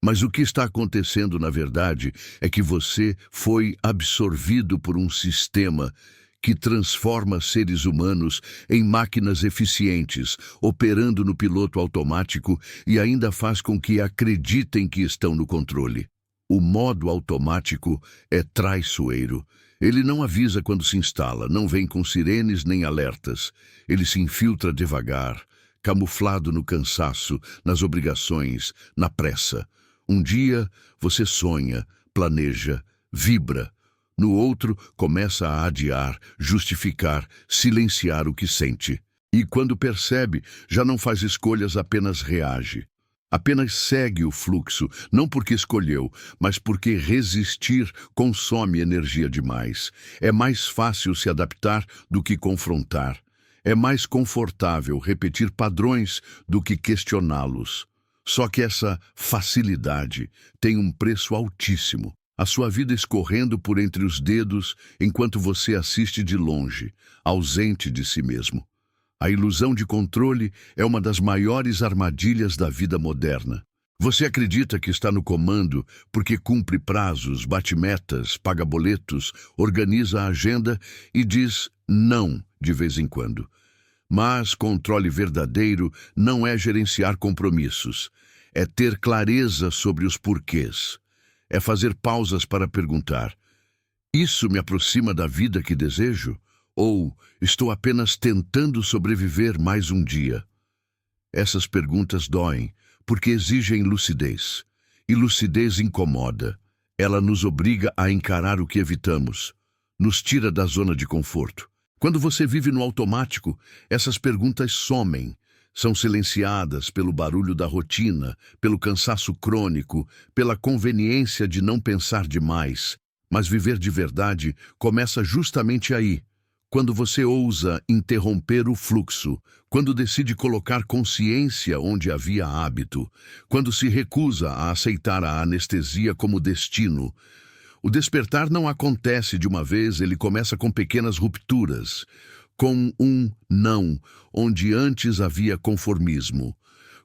Mas o que está acontecendo, na verdade, é que você foi absorvido por um sistema que transforma seres humanos em máquinas eficientes, operando no piloto automático e ainda faz com que acreditem que estão no controle. O modo automático é traiçoeiro. Ele não avisa quando se instala, não vem com sirenes nem alertas. Ele se infiltra devagar, camuflado no cansaço, nas obrigações, na pressa. Um dia você sonha, planeja, vibra. No outro, começa a adiar, justificar, silenciar o que sente. E quando percebe, já não faz escolhas, apenas reage. Apenas segue o fluxo, não porque escolheu, mas porque resistir consome energia demais. É mais fácil se adaptar do que confrontar. É mais confortável repetir padrões do que questioná-los. Só que essa facilidade tem um preço altíssimo. A sua vida escorrendo por entre os dedos enquanto você assiste de longe, ausente de si mesmo. A ilusão de controle é uma das maiores armadilhas da vida moderna. Você acredita que está no comando porque cumpre prazos, bate metas, paga boletos, organiza a agenda e diz não de vez em quando. Mas controle verdadeiro não é gerenciar compromissos, é ter clareza sobre os porquês. É fazer pausas para perguntar: isso me aproxima da vida que desejo? Ou estou apenas tentando sobreviver mais um dia? Essas perguntas doem, porque exigem lucidez. E lucidez incomoda. Ela nos obriga a encarar o que evitamos. Nos tira da zona de conforto. Quando você vive no automático, essas perguntas somem. São silenciadas pelo barulho da rotina, pelo cansaço crônico, pela conveniência de não pensar demais. Mas viver de verdade começa justamente aí. Quando você ousa interromper o fluxo, quando decide colocar consciência onde havia hábito, quando se recusa a aceitar a anestesia como destino. O despertar não acontece de uma vez, ele começa com pequenas rupturas, com um não, onde antes havia conformismo,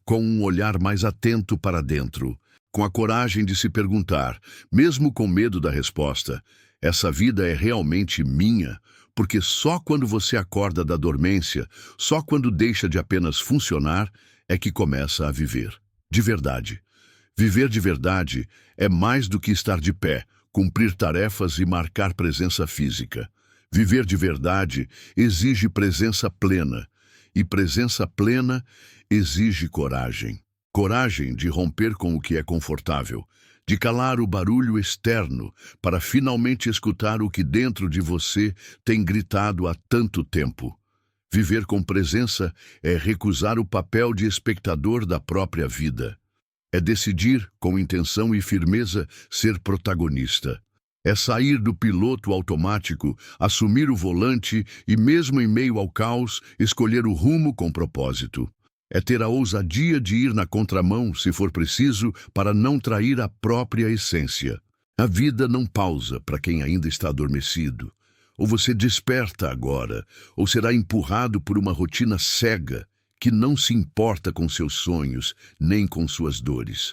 com um olhar mais atento para dentro, com a coragem de se perguntar, mesmo com medo da resposta: essa vida é realmente minha? Porque só quando você acorda da dormência, só quando deixa de apenas funcionar, é que começa a viver. De verdade. Viver de verdade é mais do que estar de pé, cumprir tarefas e marcar presença física. Viver de verdade exige presença plena, e presença plena exige coragem. Coragem de romper com o que é confortável, de calar o barulho externo para finalmente escutar o que dentro de você tem gritado há tanto tempo. Viver com presença é recusar o papel de espectador da própria vida. É decidir, com intenção e firmeza, ser protagonista. É sair do piloto automático, assumir o volante e, mesmo em meio ao caos, escolher o rumo com propósito. É ter a ousadia de ir na contramão, se for preciso, para não trair a própria essência. A vida não pausa para quem ainda está adormecido. Ou você desperta agora, ou será empurrado por uma rotina cega que não se importa com seus sonhos, nem com suas dores.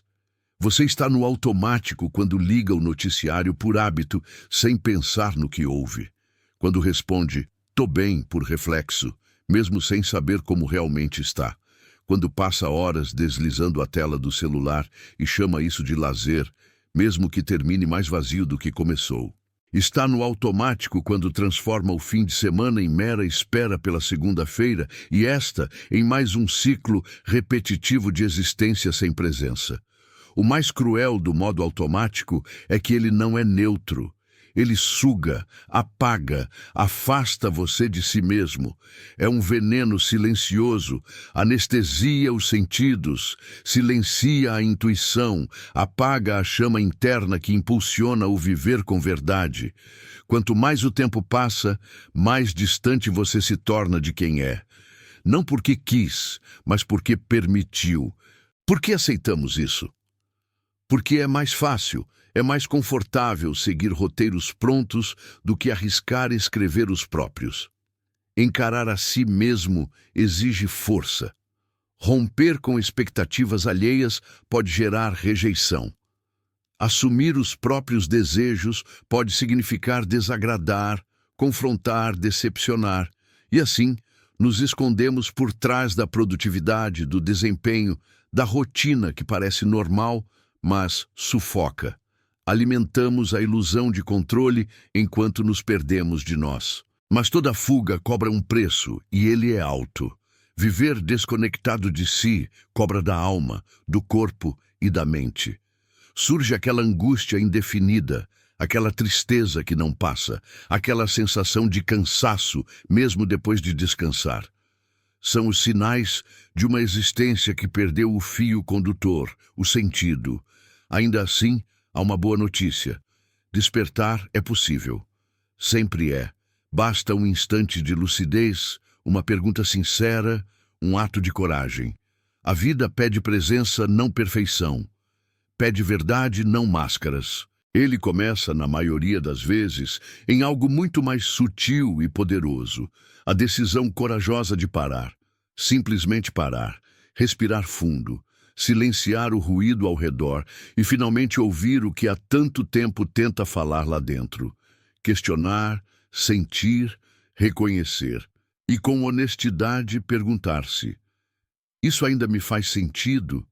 Você está no automático quando liga o noticiário por hábito, sem pensar no que ouve. Quando responde, "tô bem", por reflexo, mesmo sem saber como realmente está. Quando passa horas deslizando a tela do celular e chama isso de lazer, mesmo que termine mais vazio do que começou. Está no automático quando transforma o fim de semana em mera espera pela segunda-feira e esta em mais um ciclo repetitivo de existência sem presença. O mais cruel do modo automático é que ele não é neutro. Ele suga, apaga, afasta você de si mesmo. É um veneno silencioso, anestesia os sentidos, silencia a intuição, apaga a chama interna que impulsiona o viver com verdade. Quanto mais o tempo passa, mais distante você se torna de quem é. Não porque quis, mas porque permitiu. Por que aceitamos isso? Porque é mais fácil. É mais confortável seguir roteiros prontos do que arriscar escrever os próprios. Encarar a si mesmo exige força. Romper com expectativas alheias pode gerar rejeição. Assumir os próprios desejos pode significar desagradar, confrontar, decepcionar. E assim, nos escondemos por trás da produtividade, do desempenho, da rotina que parece normal, mas sufoca. Alimentamos a ilusão de controle enquanto nos perdemos de nós. Mas toda fuga cobra um preço, e ele é alto. Viver desconectado de si cobra da alma, do corpo e da mente. Surge aquela angústia indefinida, aquela tristeza que não passa, aquela sensação de cansaço, mesmo depois de descansar. São os sinais de uma existência que perdeu o fio condutor, o sentido. Ainda assim, há uma boa notícia. Despertar é possível. Sempre é. Basta um instante de lucidez, uma pergunta sincera, um ato de coragem. A vida pede presença, não perfeição. Pede verdade, não máscaras. Ele começa, na maioria das vezes, em algo muito mais sutil e poderoso. A decisão corajosa de parar. Simplesmente parar. Respirar fundo. Silenciar o ruído ao redor e finalmente ouvir o que há tanto tempo tenta falar lá dentro. Questionar, sentir, reconhecer. E com honestidade perguntar-se: isso ainda me faz sentido?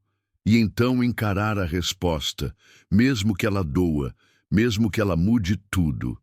E então encarar a resposta, mesmo que ela doa, mesmo que ela mude tudo.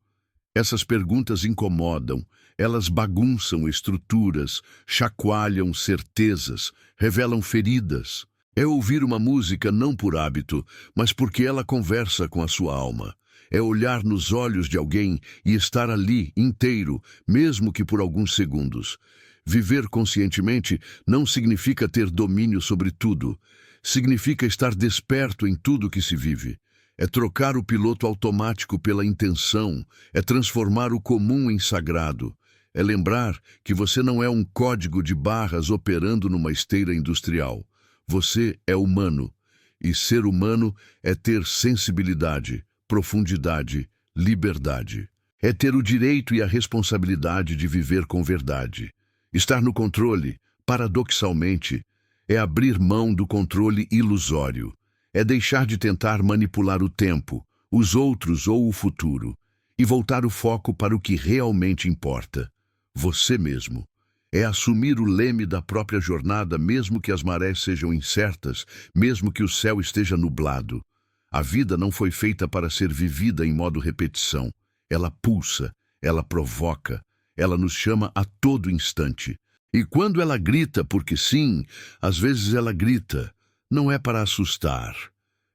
Essas perguntas incomodam, elas bagunçam estruturas, chacoalham certezas, revelam feridas. É ouvir uma música não por hábito, mas porque ela conversa com a sua alma. É olhar nos olhos de alguém e estar ali, inteiro, mesmo que por alguns segundos. Viver conscientemente não significa ter domínio sobre tudo. Significa estar desperto em tudo que se vive. É trocar o piloto automático pela intenção, é transformar o comum em sagrado. É lembrar que você não é um código de barras operando numa esteira industrial. Você é humano, e ser humano é ter sensibilidade, profundidade, liberdade. É ter o direito e a responsabilidade de viver com verdade. Estar no controle, paradoxalmente, é abrir mão do controle ilusório. É deixar de tentar manipular o tempo, os outros ou o futuro, e voltar o foco para o que realmente importa. Você mesmo. É assumir o leme da própria jornada, mesmo que as marés sejam incertas, mesmo que o céu esteja nublado. A vida não foi feita para ser vivida em modo repetição. Ela pulsa, ela provoca, ela nos chama a todo instante. E quando ela grita porque sim, às vezes ela grita. Não é para assustar,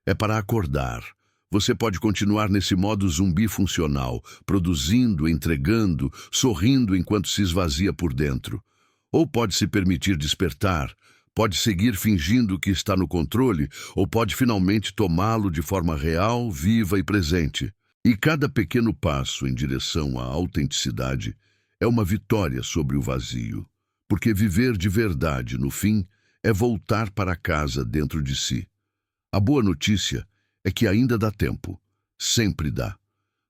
é para acordar. Você pode continuar nesse modo zumbi funcional, produzindo, entregando, sorrindo enquanto se esvazia por dentro. Ou pode se permitir despertar, pode seguir fingindo que está no controle, ou pode finalmente tomá-lo de forma real, viva e presente. E cada pequeno passo em direção à autenticidade é uma vitória sobre o vazio. Porque viver de verdade, no fim, é voltar para casa dentro de si. A boa notícia é que ainda dá tempo. Sempre dá.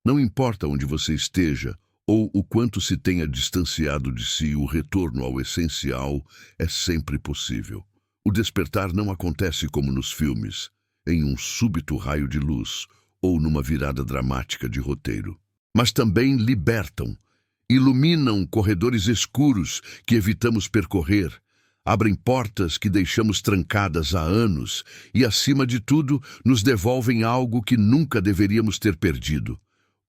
Não importa onde você esteja ou o quanto se tenha distanciado de si, o retorno ao essencial é sempre possível. O despertar não acontece como nos filmes, em um súbito raio de luz ou numa virada dramática de roteiro. Mas também libertam, iluminam corredores escuros que evitamos percorrer, abrem portas que deixamos trancadas há anos e, acima de tudo, nos devolvem algo que nunca deveríamos ter perdido: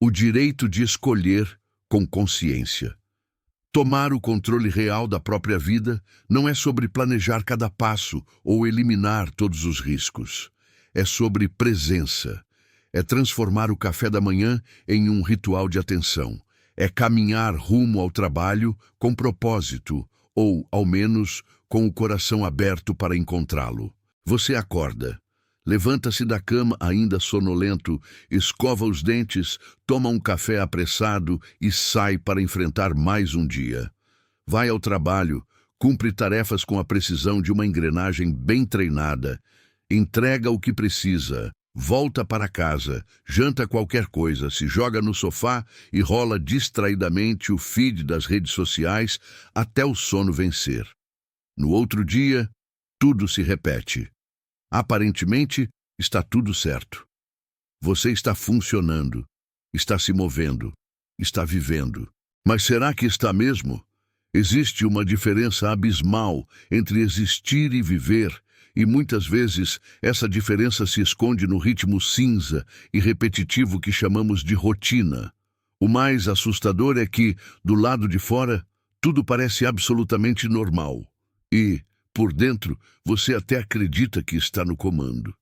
o direito de escolher com consciência. Tomar o controle real da própria vida não é sobre planejar cada passo ou eliminar todos os riscos. É sobre presença. É transformar o café da manhã em um ritual de atenção. É caminhar rumo ao trabalho com propósito, ou, ao menos, com o coração aberto para encontrá-lo. Você acorda, levanta-se da cama ainda sonolento, escova os dentes, toma um café apressado e sai para enfrentar mais um dia. Vai ao trabalho, cumpre tarefas com a precisão de uma engrenagem bem treinada, entrega o que precisa, volta para casa, janta qualquer coisa, se joga no sofá e rola distraidamente o feed das redes sociais até o sono vencer. No outro dia, tudo se repete. Aparentemente, está tudo certo. Você está funcionando, está se movendo, está vivendo. Mas será que está mesmo? Existe uma diferença abismal entre existir e viver, e muitas vezes essa diferença se esconde no ritmo cinza e repetitivo que chamamos de rotina. O mais assustador é que, do lado de fora, tudo parece absolutamente normal. E, por dentro, você até acredita que está no comando.